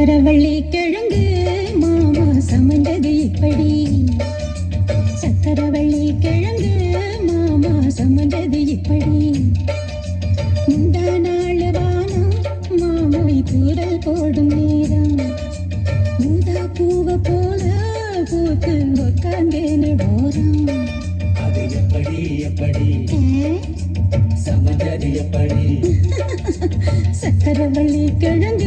சக்கரவள்ளி கிழங்கு மாமா சமந்தது இப்படி. சக்கரவள்ளி கிழங்கு மாமா சமந்தது இப்படி. முந்தா நாள் வானம் மாமோய் தூரல் போடும் நேரம். மூதா பூவ போல பூத்து உட்கார்ந்தேன் ஓரம். அது எப்படி எப்படி சமந்தது எப்படி. சக்கரவள்ளி கிழங்கு